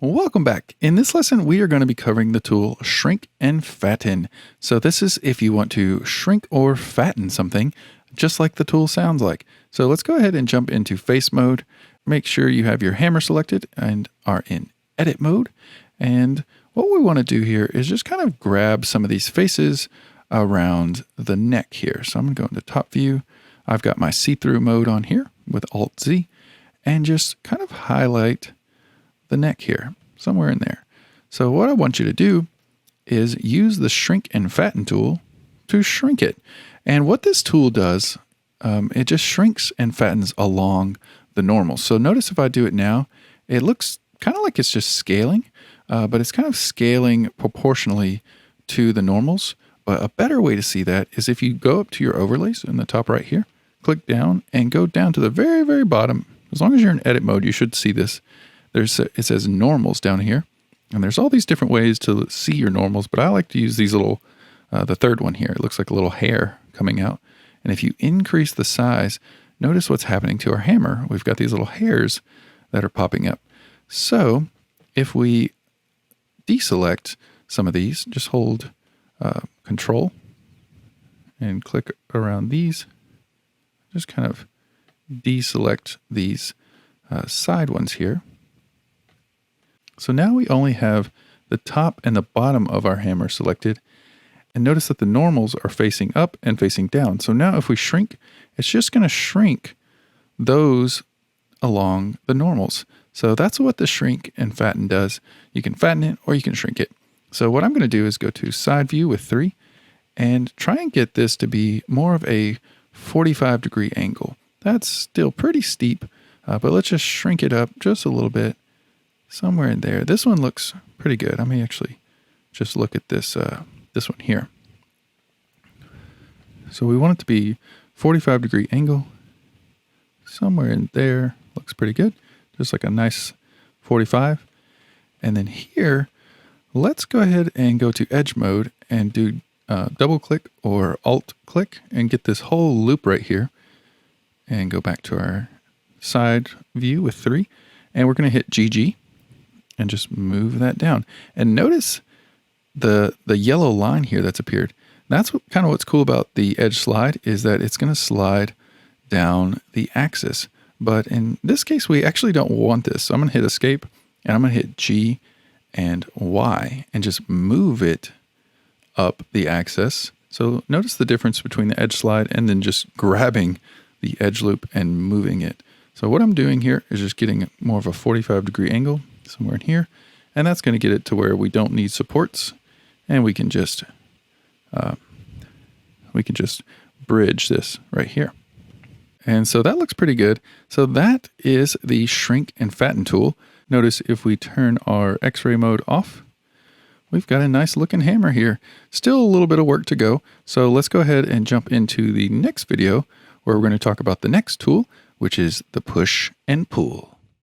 Welcome back. In this lesson, we are going to be covering the tool Shrink and Fatten. So this is if you want to shrink or fatten something, just like the tool sounds like. So let's go ahead and jump into face mode. Make sure you have your hammer selected and are in edit mode. And what we want to do here is just kind of grab some of these faces around the neck here. So I'm going to go into top view. I've got my see-through mode on here with Alt-Z and just kind of highlight the neck here, somewhere in there. So what I want you to do is use the Shrink and Fatten tool to shrink it. And what this tool does, it just shrinks and fattens along the normal. So notice if I do it now, it looks kind of like it's just scaling, but it's kind of scaling proportionally to the normals. But a better way to see that is if you go up to your overlays in the top right here, click down and go down to the very, very bottom. As long as you're in edit mode, you should see this. It says normals down here, and there's all these different ways to see your normals, but I like to use these little, the third one here. It looks like a little hair coming out. And if you increase the size, notice what's happening to our hammer. We've got these little hairs that are popping up. So if we deselect some of these, just hold Control and click around these. Just kind of deselect these side ones here. So now we only have the top and the bottom of our hammer selected. And notice that the normals are facing up and facing down. So now if we shrink, it's just going to shrink those along the normals. So that's what the Shrink and Fatten does. You can fatten it or you can shrink it. So what I'm going to do is go to side view with 3 and try and get this to be more of a 45-degree angle. That's still pretty steep, but let's just shrink it up just a little bit. Somewhere in there. This one looks pretty good. I may actually just look at this this one here. So we want it to be 45-degree angle. Somewhere in there. Looks pretty good. Just like a nice 45. And then here, let's go ahead and go to edge mode and do double click or alt click and get this whole loop right here. And go back to our side view with 3. And we're going to hit GG. And just move that down. And notice the yellow line here that's appeared. That's kind of what's cool about the edge slide is that it's going to slide down the axis. But in this case, we actually don't want this. So I'm going to hit escape and I'm going to hit G and Y and just move it up the axis. So notice the difference between the edge slide and then just grabbing the edge loop and moving it. So what I'm doing here is just getting more of a 45-degree angle somewhere in here, and that's going to get it to where we don't need supports, and we can just bridge this right here. And so that looks pretty good. So that is the Shrink and Fatten tool. Notice if we turn our X-ray mode off, we've got a nice looking hammer here. Still a little bit of work to go. So let's go ahead and jump into the next video where we're going to talk about the next tool, which is the push and pull.